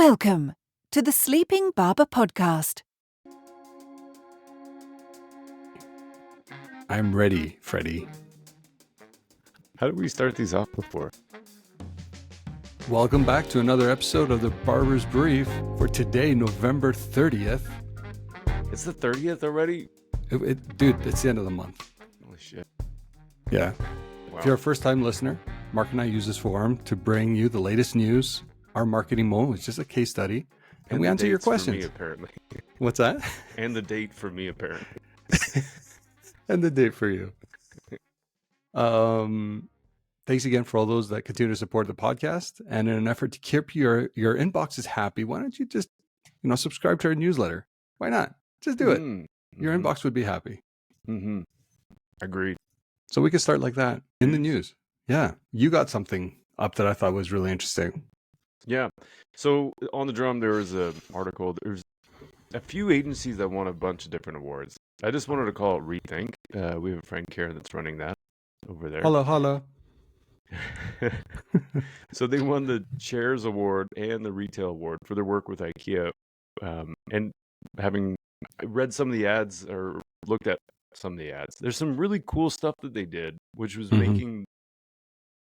Welcome to the Sleeping Barber podcast. I'm ready, Freddie. How did we start these off before? Welcome back to another episode of the Barber's Brief for today, November 30th. It's the 30th already? Dude, it's the end of the month. Holy shit. Yeah. Wow. If you're a first-time listener, Mark and I use this forum to bring you the latest news, our marketing moment, it's just a case study, and we answer your questions. Me, apparently. What's that? And the date for me, apparently. And the date for you. Thanks again for all those that continue to support the podcast. And in an effort to keep your inboxes happy, why don't you just, subscribe to our newsletter? Why not? Just do it. Your inbox would be happy. Agreed. So we could start like that in the news. Yeah. You got something up that I thought was really interesting. Yeah. So on the drum, there was an article. There's a few agencies that won a bunch of different awards. I just wanted to call it ReThink. We have a friend, Karen, that's running that over there. Hello. So they won the Chairs Award and the Retail Award for their work with Ikea. And having read some of the ads or looked at some of the ads, there's some really cool stuff that they did, which was making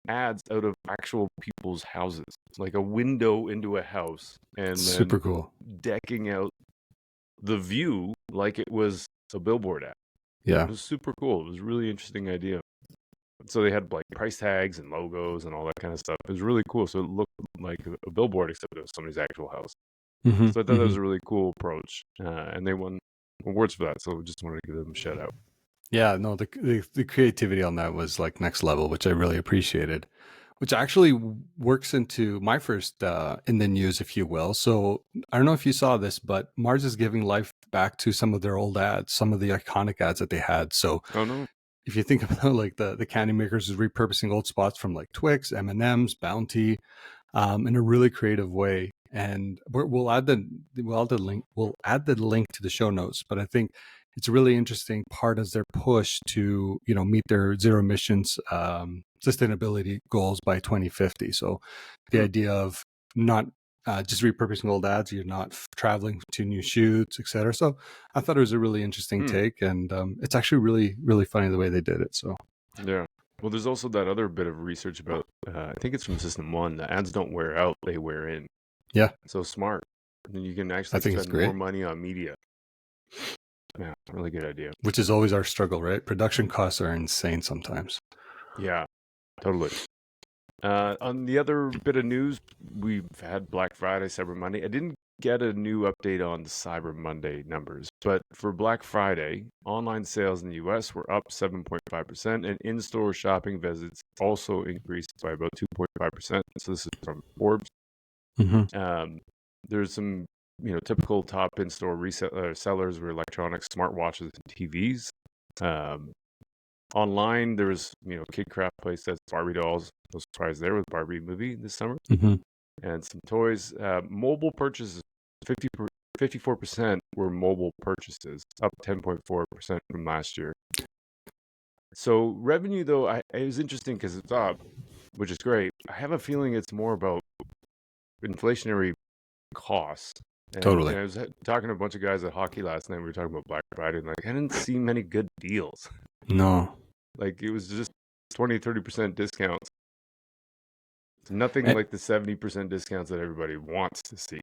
ads out of actual people's houses, like a window into a house, and super cool, decking out the view like it was a billboard ad. Yeah, it was super cool. It was a really interesting idea. So they had like price tags and logos and all that kind of stuff. It was really cool. So it looked like a billboard, except it was somebody's actual house. So I thought that was a really cool approach, and they won awards for that. So I just wanted to give them a shout out. Yeah, no, the creativity on that was like next level, which I really appreciated, which actually works into my first in the news, if you will. So I don't know if you saw this, but Mars is giving life back to some of their old ads, some of the iconic ads that they had. So if you think about like the candy makers is repurposing old spots from like Twix, M&Ms, Bounty, in a really creative way. And we'll add the link to the show notes, but I think it's a really interesting part as their push to, meet their zero emissions sustainability goals by 2050. So the idea of not just repurposing old ads, you're not traveling to new shoots, etc. So I thought it was a really interesting take, and it's actually really, really funny the way they did it. So yeah. Well, there's also that other bit of research about, I think it's from System 1, the ads don't wear out, they wear in. Yeah. So smart. And you can actually spend more money on media. Yeah, really good idea. Which is always our struggle, right? Production costs are insane sometimes. Yeah, totally. On the other bit of news, we've had Black Friday, Cyber Monday. I didn't get a new update on the Cyber Monday numbers, but for Black Friday, online sales in the US were up 7.5%, and in-store shopping visits also increased by about 2.5%. So this is from Forbes. There's some typical top in-store sellers were electronics, smartwatches, and TVs. Online, there was, Kid Craft Place that's Barbie dolls. No surprise there with Barbie movie this summer. And some toys. Mobile purchases, 54% were mobile purchases, up 10.4% from last year. So revenue, though, it was interesting because it's up, which is great. I have a feeling it's more about inflationary costs. And, totally. I was talking to a bunch of guys at hockey last night. We were talking about Black Friday, and I didn't see many good deals. No. Like, it was just 20-30% discounts. Nothing like the 70% discounts that everybody wants to see.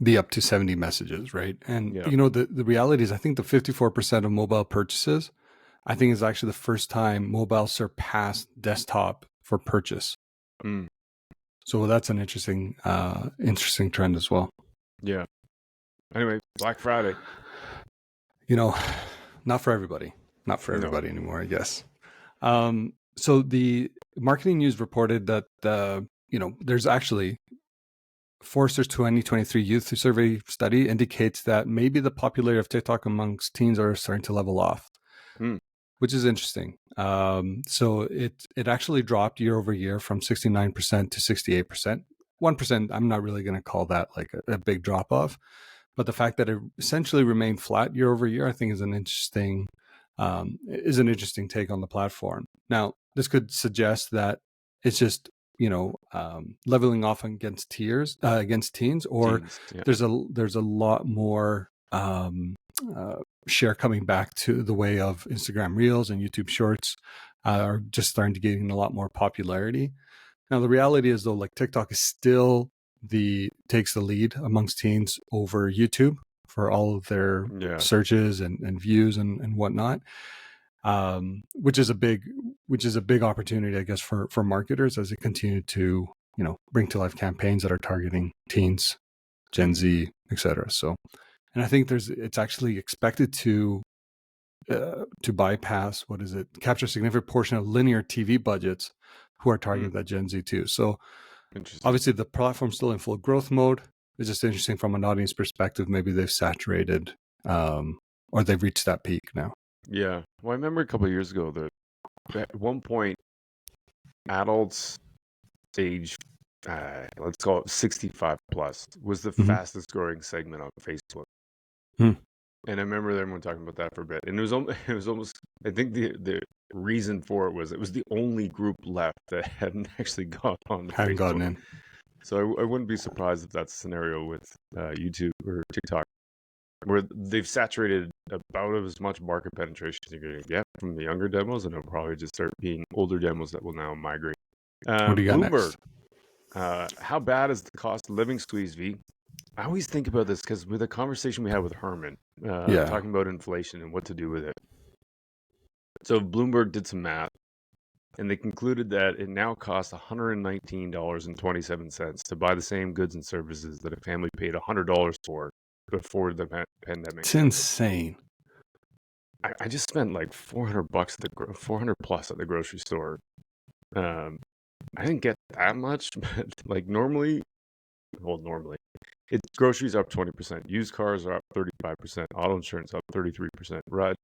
The up to 70 messages, right? And, the reality is I think the 54% of mobile purchases, I think is actually the first time mobile surpassed desktop for purchase. So that's an interesting trend as well. Yeah. Anyway, Black Friday. Not for everybody. Not for everybody anymore, I guess. So the marketing news reported that, there's actually Forrester's 2023 Youth Survey study indicates that maybe the popularity of TikTok amongst teens are starting to level off, which is interesting. So it actually dropped year over year from 69% to 68%. 1%, I'm not really going to call that like a big drop off, but the fact that it essentially remained flat year over year, I think is an interesting take on the platform. Now, this could suggest that it's just, leveling off against teens, or Teens, yeah. there's a lot more share coming back to the way of Instagram Reels and YouTube Shorts are just starting to gain a lot more popularity. Now, the reality is, though, like TikTok is still takes the lead amongst teens over YouTube for all of their searches and views and whatnot, which is a big opportunity, I guess, for marketers as they continue to bring to life campaigns that are targeting teens, Gen Z, etc. So, and I think it's actually expected to bypass capture a significant portion of linear TV budgets who are targeting that Gen Z too. So obviously the platform's still in full growth mode. It's just interesting from an audience perspective. Maybe they've saturated or they've reached that peak now. Yeah. Well, I remember a couple of years ago that at one point adults age, let's call it 65 plus, was the fastest growing segment on Facebook. And I remember everyone talking about that for a bit. And it was almost, I think the reason for it was the only group left that hadn't actually got on the Hadn't Facebook. gotten in. So I wouldn't be surprised if that's a scenario with YouTube or TikTok, where they've saturated about as much market penetration as you're going to get from the younger demos, and it'll probably just start being older demos that will now migrate. What do you got Bloomberg, next? how bad is the cost of living squeeze, V? I always think about this because with a conversation we had with Herman, talking about inflation and what to do with it. So Bloomberg did some math, and they concluded that it now costs $119.27 to buy the same goods and services that a family paid $100 for before the pandemic. It's insane. I just spent like $400 $400 plus at the grocery store. I didn't get that much, but like normally, groceries up 20%, used cars are up 35%, auto insurance up 33%,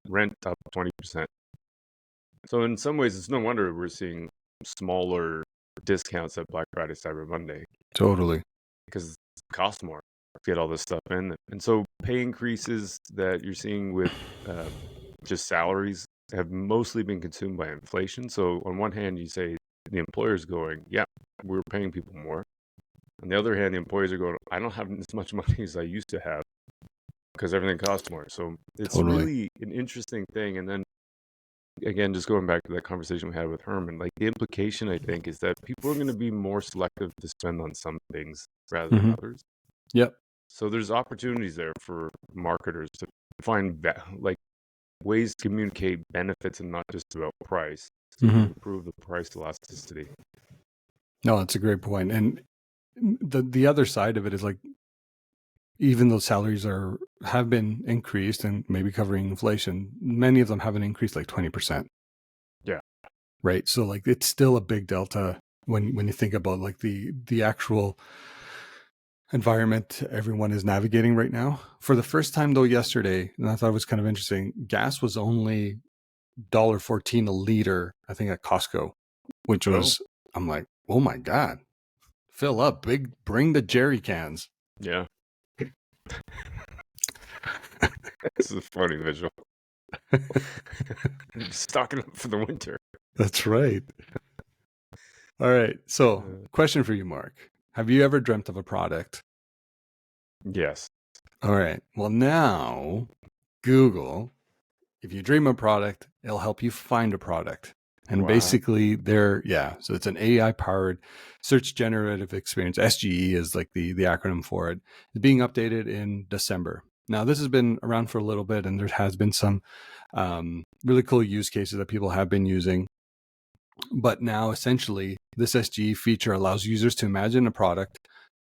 rent up 20%. So in some ways, it's no wonder we're seeing smaller discounts at Black Friday, Cyber Monday. Totally. Because it costs more to get all this stuff in. And so pay increases that you're seeing with just salaries have mostly been consumed by inflation. So on one hand, you say the employer's going, yeah, we're paying people more. On the other hand, the employers are going, I don't have as much money as I used to have because everything costs more. So it's really an interesting thing. And then again, just going back to that conversation we had with Herman, like the implication, I think, is that people are going to be more selective to spend on some things rather than others. Yep. So there's opportunities there for marketers to find ways to communicate benefits and not just about price, to improve the price elasticity. No, that's a great point. And the other side of it is like, even though salaries have been increased and maybe covering inflation, many of them haven't increased like 20%. Yeah. Right. So like it's still a big delta when you think about like the actual environment everyone is navigating right now. For the first time though yesterday, and I thought it was kind of interesting, gas was only $1.14 a liter, I think at Costco, which was, I'm like, oh my God, fill up, bring the jerry cans. Yeah. This is a funny visual. Stocking up for the winter. That's right. All right. So, question for you, Mark. Have you ever dreamt of a product? Yes. All right. Well, now Google, if you dream a product, it'll help you find a product. And basically so it's an AI powered search generative experience. SGE is like the acronym for it. It's being updated in December. Now, this has been around for a little bit, and there has been some really cool use cases that people have been using. But now, essentially, this SGE feature allows users to imagine a product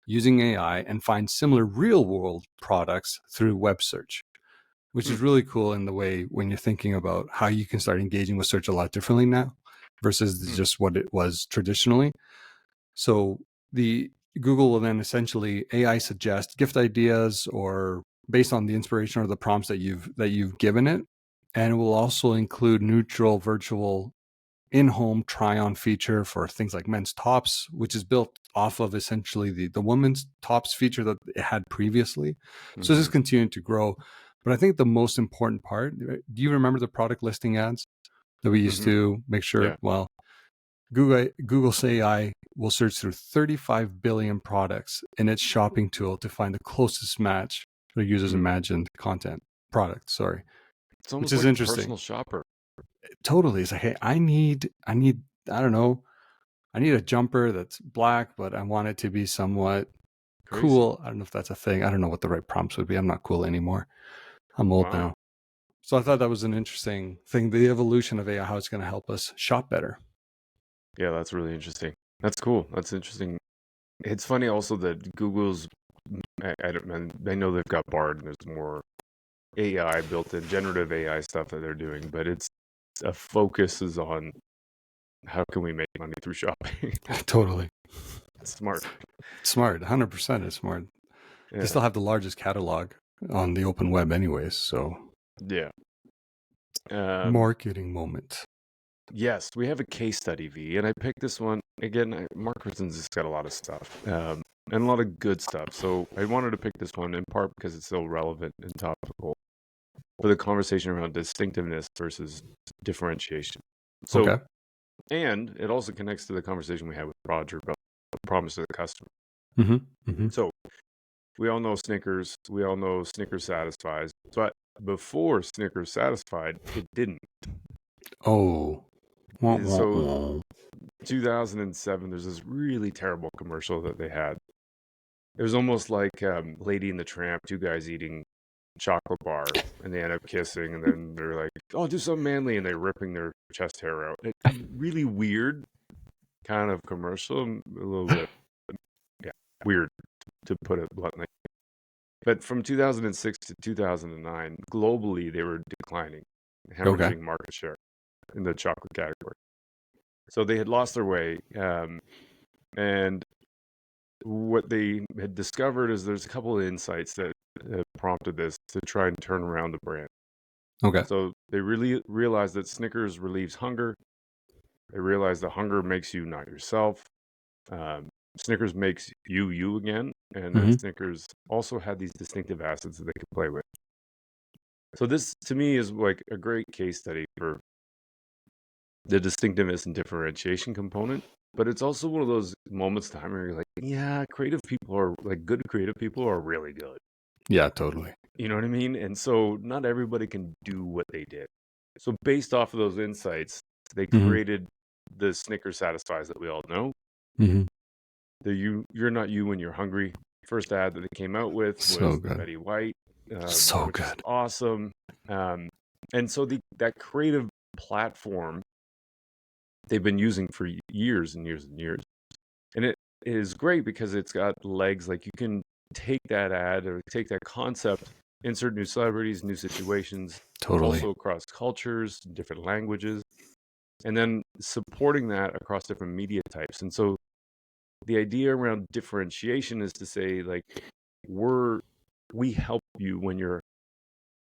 using AI and find similar real-world products through web search, which is really cool in the way when you're thinking about how you can start engaging with search a lot differently now versus just what it was traditionally. So the Google will then essentially AI suggest gift ideas or based on the inspiration or the prompts that you've given it. And it will also include neutral virtual in-home try-on feature for things like men's tops, which is built off of essentially the women's tops feature that it had previously. So this is continuing to grow. But I think the most important part, do you remember the product listing ads that we used to make sure? Yeah. Well, Google's AI will search through 35 billion products in its shopping tool to find the closest match to the user's imagined product. Sorry, It's almost which is like interesting. a personal shopper. Totally, it's like, hey, I need, I don't know, I need a jumper that's black, but I want it to be somewhat cool. I don't know if that's a thing. I don't know what the right prompts would be. I'm not cool anymore. I'm old now. So I thought that was an interesting thing, the evolution of AI, how it's going to help us shop better. Yeah, that's really interesting. That's cool. That's interesting. It's funny also that Google's, I know they've got Bard and there's more AI built in, generative AI stuff that they're doing, but it's a focus is on how can we make money through shopping. Totally. It's smart. 100% is smart. Yeah. They still have the largest catalog on the open web anyways, so. Yeah. Marketing moment. Yes, we have a case study, V, and I picked this one. Again, Mark Ritten's has got a lot of stuff, and a lot of good stuff. So I wanted to pick this one in part because it's so relevant and topical for the conversation around distinctiveness versus differentiation. So, okay. And it also connects to the conversation we had with Roger about the promise to the customer. So we all know Snickers. We all know Snickers satisfies. But before Snickers satisfied, it didn't. Oh. So 2007, there's this really terrible commercial that they had. It was almost like Lady and the Tramp, two guys eating chocolate bar, and they end up kissing, and then they're like, "Oh, do something manly," and they're ripping their chest hair out. It's really weird kind of commercial, a little bit, weird to put it bluntly. But from 2006 to 2009, globally, they were declining, hemorrhaging market share in the chocolate category. So they had lost their way, and what they had discovered is there's a couple of insights that prompted this to try and turn around the brand. Okay. So they really realized that Snickers relieves hunger. They realized that hunger makes you not yourself. Snickers makes you again, and then Snickers also had these distinctive assets that they could play with. So this, to me, is like a great case study for the distinctiveness and differentiation component. But it's also one of those moments in time where you're like, yeah, good creative people are really good. Yeah, totally. You know what I mean? And so not everybody can do what they did. So based off of those insights, they created the Snickers Satisfies that we all know. You're not you when you're hungry. First ad that they came out with was Betty White. So which good. Is awesome. And so that creative platform they've been using for years and years and years. And it is great because it's got legs. Like you can take that ad or take that concept, insert new celebrities, new situations, also across cultures, different languages, and then supporting that across different media types. And so the idea around differentiation is to say, like, we help you when you're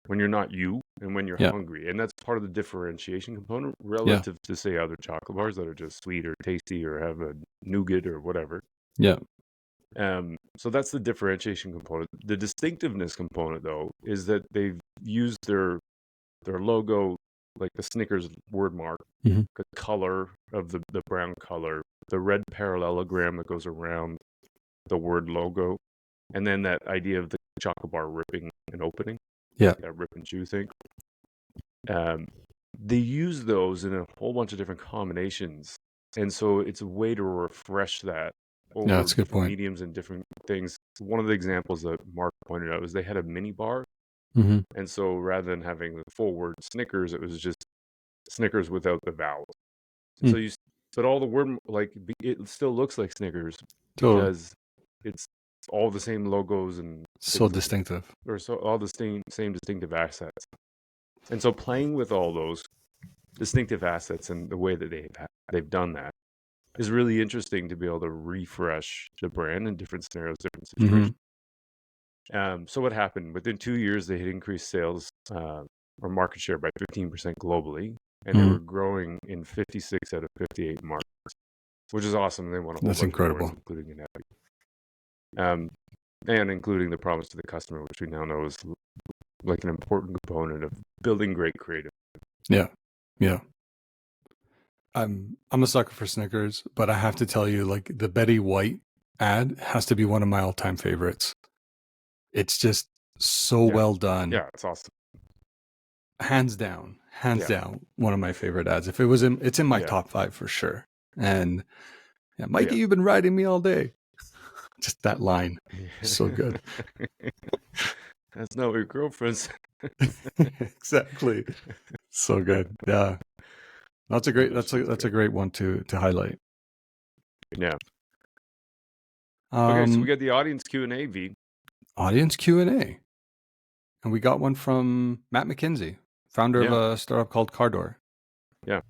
not you and when you're hungry. And that's part of the differentiation component relative to, say, other chocolate bars that are just sweet or tasty or have a nougat or whatever. Yeah. So that's the differentiation component. The distinctiveness component, though, is that they've used their logo, like the Snickers word mark, the color of the brown color, the red parallelogram that goes around the word logo, and then that idea of the chocolate bar ripping and opening. Yeah. That rip and chew thing. They use those in a whole bunch of different combinations. And so it's a way to refresh that over that's a good different point. mediums and different things. One of the examples that Mark pointed out was they had a mini bar. And so rather than having the full word Snickers, it was just Snickers without the vowels. So but all the word, like, it still looks like Snickers because it's all the same logos and so distinctive, or so all the same distinctive assets. And so playing with all those distinctive assets and the way that they've done that is really interesting to be able to refresh the brand in different scenarios, different situations. So what happened? Within 2 years, they had increased sales or market share by 15% globally, and they were growing in 56 out of 58 markets, which is awesome. They won a whole bunch of awards, including an Emmy, and including the promise to the customer, which we now know is like an important component of building great creative. Yeah. I'm a sucker for Snickers, but I have to tell you, like the Betty White ad has to be one of my all-time favorites. It's just so well done. Yeah, it's awesome. Hands down, one of my favorite ads. If it was it's in my top 5 for sure. And yeah, Mikey, you've been riding me all day. Just that line, so good. That's not what your girlfriend's. Exactly, so good. Yeah, that's a great one to highlight. Yeah. Okay, so we got the audience Q&A, V. Audience Q&A, and we got one from Matt McKinsey, founder of a startup called Cardor. Yeah,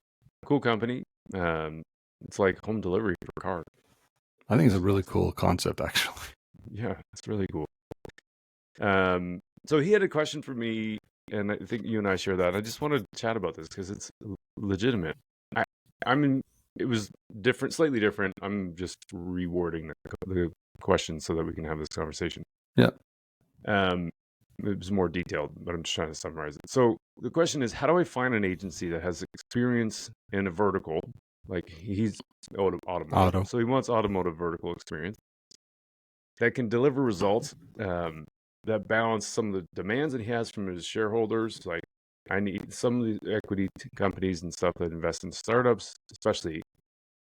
cool company. It's like home delivery for cars. I think it's a really cool concept, actually. Yeah, it's really cool. So he had a question for me, and I think you and I share that. I just wanted to chat about this because it's legitimate. It was different, slightly different. I'm just rewording the question so that we can have this conversation. Yeah. It was more detailed, but I'm just trying to summarize it. So the question is, how do I find an agency that has experience in a vertical? Like he's automotive, so he wants automotive vertical experience that can deliver results that balance some of the demands that he has from his shareholders. Like I need some of the equity companies and stuff that invest in startups, especially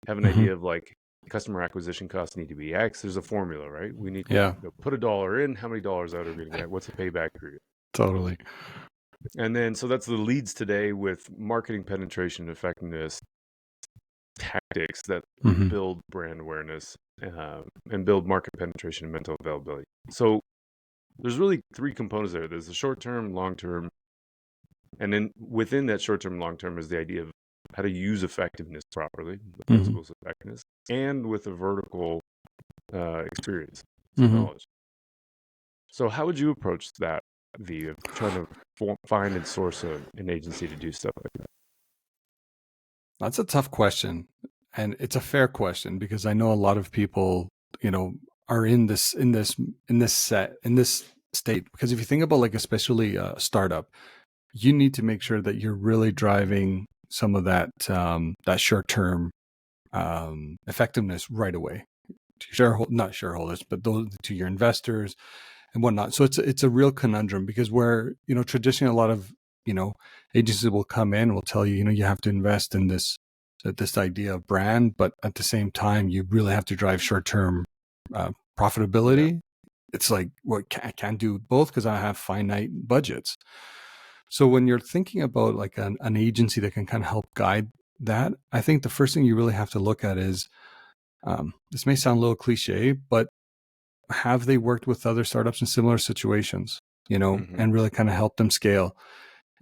have an idea of like customer acquisition costs need to be X. There's a formula, right? We need to put $1 in. How many dollars out are we going to get? What's the payback period? Totally. And then, so that's the leads today with marketing penetration, effectiveness, tactics that build brand awareness and build market penetration and mental availability. So there's really 3 components there. There's the short-term, long-term, and then within that short-term, long-term is the idea of how to use effectiveness properly, the principles of effectiveness, and with a vertical experience, knowledge. So how would you approach that, V, of trying to find and source an agency to do stuff like that? That's a tough question, and it's a fair question because I know a lot of people, are in this state. Because if you think about like especially a startup, you need to make sure that you're really driving some of that short-term effectiveness right away to not shareholders, but to your investors and whatnot. So it's a real conundrum because where traditionally a lot of agencies will come in and will tell you you have to invest in this idea of brand, but at the same time you really have to drive short-term profitability. It's like, well, I can't do both because I have finite budgets. So when you're thinking about like an agency that can kind of help guide that, I think the first thing you really have to look at is, this may sound a little cliche, but have they worked with other startups in similar situations, and really kind of help them scale?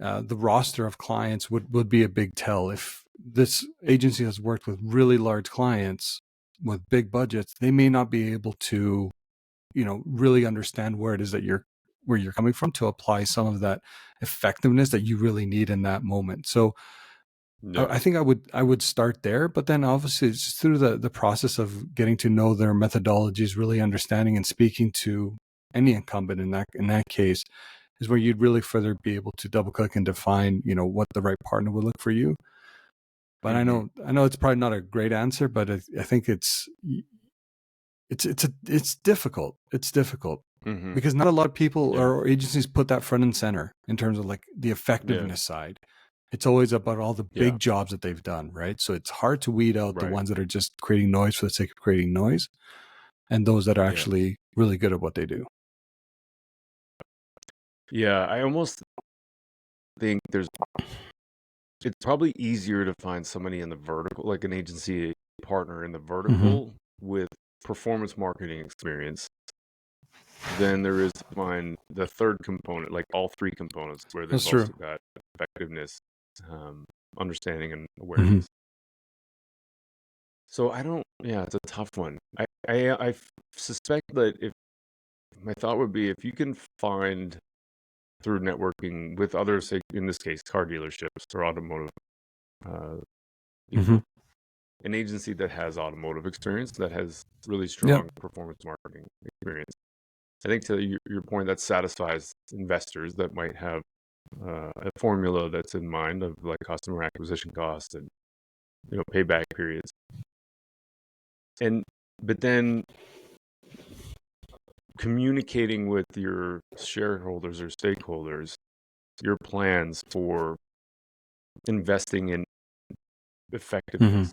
The roster of clients would be a big tell. If this agency has worked with really large clients with big budgets, they may not be able to, really understand where it is that where you're coming from to apply some of that effectiveness that you really need in that moment. So I think I would start there, but then obviously it's through the process of getting to know their methodologies, really understanding and speaking to any incumbent in that case is where you'd really further be able to double click and define, what the right partner would look for you. But I know it's probably not a great answer, but I think it's difficult. It's difficult because not a lot of people or agencies put that front and center in terms of like the effectiveness side. It's always about all the big jobs that they've done, right? So it's hard to weed out the ones that are just creating noise for the sake of creating noise, and those that are actually really good at what they do. Yeah, I almost think it's probably easier to find somebody in the vertical, like an agency partner in the vertical with performance marketing experience than there is to find the third component, like all 3 components where there's also got effectiveness, understanding and awareness. So it's a tough one. I suspect that if my thought would be if you can find through networking with others, say in this case, car dealerships or automotive, an agency that has automotive experience, that has really strong performance marketing experience. I think to your point, that satisfies investors that might have a formula that's in mind of like customer acquisition cost and payback periods. But then communicating with your shareholders or stakeholders your plans for investing in effectiveness.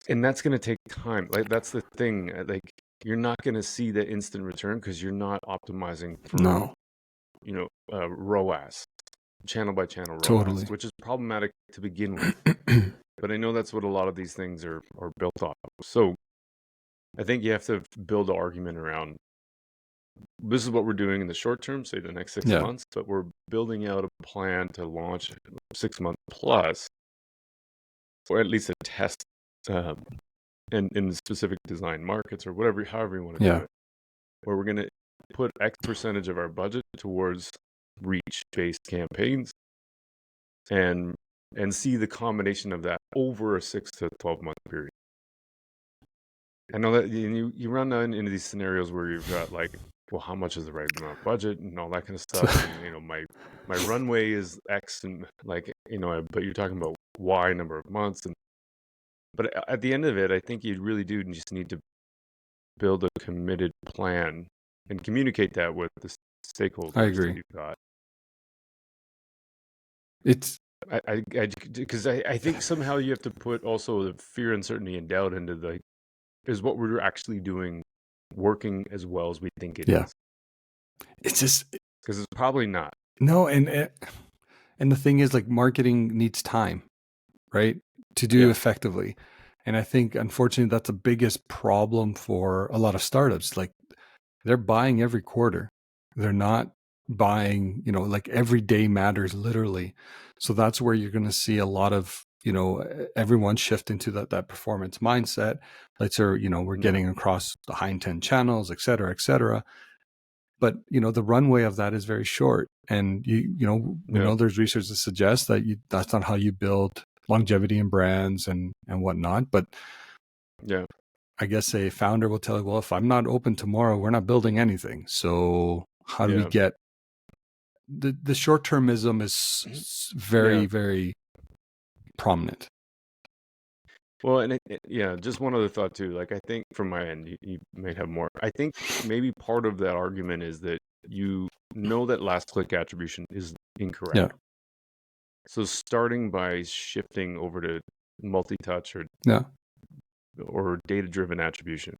And that's going to take time. Like, that's the thing. Like, you're not going to see the instant return because you're not optimizing for, ROAS, channel by channel ROAS, Totally. which is problematic to begin with. But I know that's what a lot of these things are built off of. So I think you have to build an argument around, this is what we're doing in the short term, say the next 6 months, but we're building out a plan to launch 6 months plus, or at least a test in specific design markets or however you want to do it, where we're going to put X percentage of our budget towards reach-based campaigns and see the combination of that over a 6 to 12 month period. I know that you run into these scenarios where you've got like, well, how much is the right amount of budget and all that kind of stuff. And, my runway is X, and like, but you're talking about Y number of months. But at the end of it, I think you really do just need to build a committed plan and communicate that with the stakeholders. I agree. That you've got. It's because I think somehow you have to put also the fear, uncertainty, and doubt into is what we're actually doing working as well as we think it is? It's just because it's probably not. No, and the thing is, like, marketing needs time, right, to do effectively. And I think, unfortunately, that's the biggest problem for a lot of startups. Like, they're buying every quarter. They're not buying, like, every day matters literally. So that's where you're going to see a lot of, everyone shift into that performance mindset. Like, so, we're getting across the high intent channels, et cetera, et cetera. But, the runway of that is very short. And, we know there's research that suggests that that's not how you build longevity in brands and whatnot. But I guess a founder will tell you, well, if I'm not open tomorrow, we're not building anything. So how do we get the short-termism is very, very prominent. Well, and just one other thought too. Like, I think from my end, you may have more. I think maybe part of that argument is that that last click attribution is incorrect. Yeah. So starting by shifting over to multi-touch or data-driven attribution,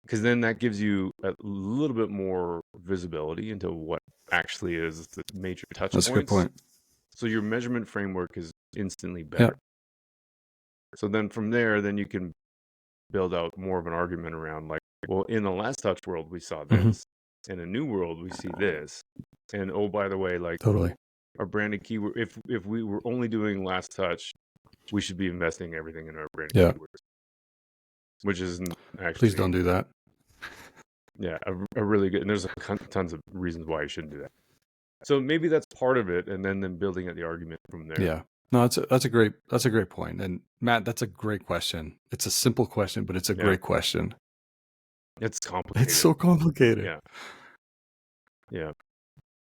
because then that gives you a little bit more visibility into what actually is the major touch points. That's a good point. So your measurement framework is instantly better. Yeah. So then from there, you can build out more of an argument around, like, well, in the last touch world, we saw this. In a new world, we see this. And, oh, by the way, like, totally, our branded keyword, if we were only doing last touch, we should be investing everything in our branded keywords. Which isn't actually... Please don't do that. Yeah, a really good... And there's tons of reasons why you shouldn't do that. So maybe that's part of it, and then building out the argument from there. Yeah. No, that's a great point. And Matt, that's a great question. It's a simple question, but it's a great question. It's complicated. It's so complicated. Yeah. Yeah.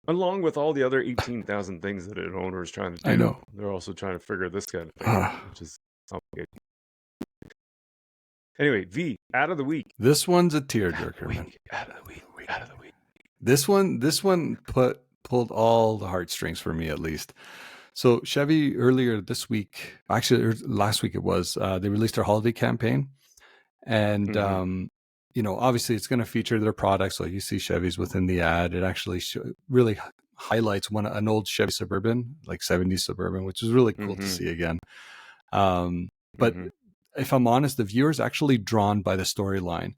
Along with all the other 18,000 things that an owner is trying to do. I know. They're also trying to figure this kind of thing out, which is complicated. Anyway, V, ad of the week. This one's a tearjerker, man. Ad of the week. This one pulled all the heartstrings for me, at least. So Chevy earlier this week, actually last week it was, they released their holiday campaign. And, obviously it's going to feature their products. So you see Chevys within the ad. It actually really highlights an old Chevy Suburban, like 70s Suburban, which is really cool to see again. But if I'm honest, the viewer's actually drawn by the storyline.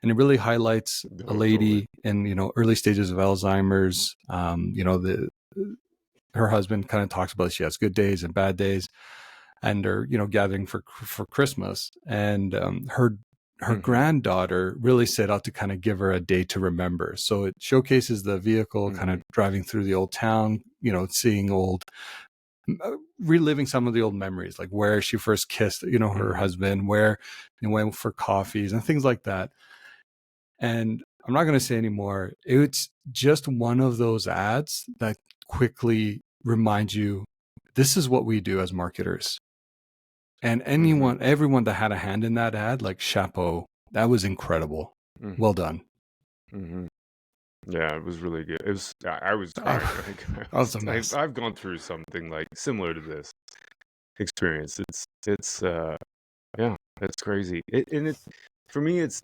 And it really highlights a lady in, early stages of Alzheimer's. Her husband kind of talks about she has good days and bad days, and they're, gathering for Christmas. And her granddaughter really set out to kind of give her a day to remember. So it showcases the vehicle kind of driving through the old town, seeing reliving some of the old memories, like where she first kissed, her husband, where they went for coffees and things like that. And I'm not going to say anymore. It's just one of those ads that quickly reminds you this is what we do as marketers. And Mm-hmm. everyone that had a hand in that ad, like chapeau, that was incredible. Mm-hmm. Well done. Mm-hmm. Yeah, it was really good. It was. I was crying. That was a mess. I've gone through something like similar to this experience. It's yeah, it's crazy. For me, it's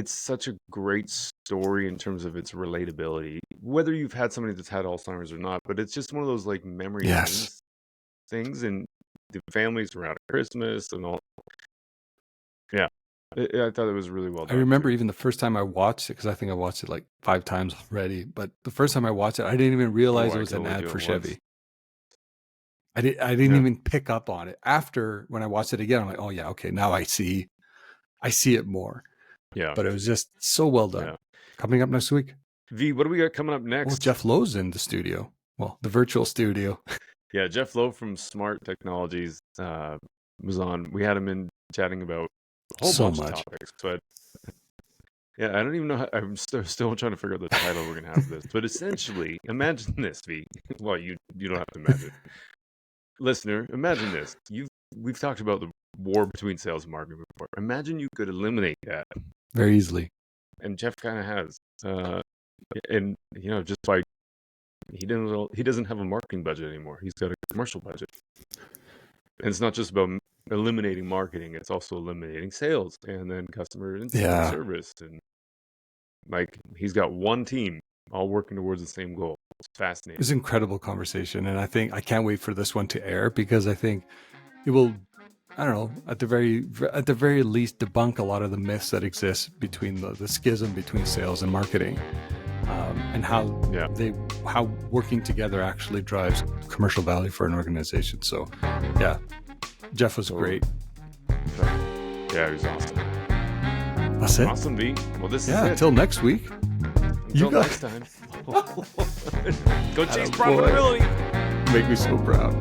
such a great story in terms of its relatability. Whether you've had somebody that's had Alzheimer's or not, but it's just one of those like memory Yes. things, and the families around Christmas and all. Yeah, I thought it was really well I done. remember even the first time I watched it, because I think I watched it like 5 times already. But the first time I watched it, I didn't even realize it was an ad for Chevy. I didn't even pick up on it. After, when I watched it again, I'm like, oh yeah, okay, now I see it more. Yeah. But it was just so well done. Yeah. Coming up next week. V, what do we got coming up next? Well, Jeff Lowe's in the studio. Well, the virtual studio. Yeah, Jeff Lowe from Smart Technologies was on. We had him in chatting about a whole bunch of topics. But yeah, I don't even know. I'm still trying to figure out the title we're going to have for this. But essentially, imagine this, V. Well, you don't have to imagine. Listener, imagine this. We've talked about the war between sales and marketing before. Imagine you could eliminate that very easily. And Jeff kind of has. And just by he doesn't have a marketing budget anymore. He's got a commercial budget. And it's not just about eliminating marketing, it's also eliminating sales and then customer service. And like, he's got one team all working towards the same goal. It's fascinating. It's an incredible conversation, and I can't wait for this one to air, because I think it will, I don't know, at the very least debunk a lot of the myths that exist between the schism between sales and marketing, and how working together actually drives commercial value for an organization. So yeah, Jeff was great. Yeah, he was awesome. That's it. Awesome, V. Well, this is it. Until next week. Until next time. Go chase profitability. Make me so proud.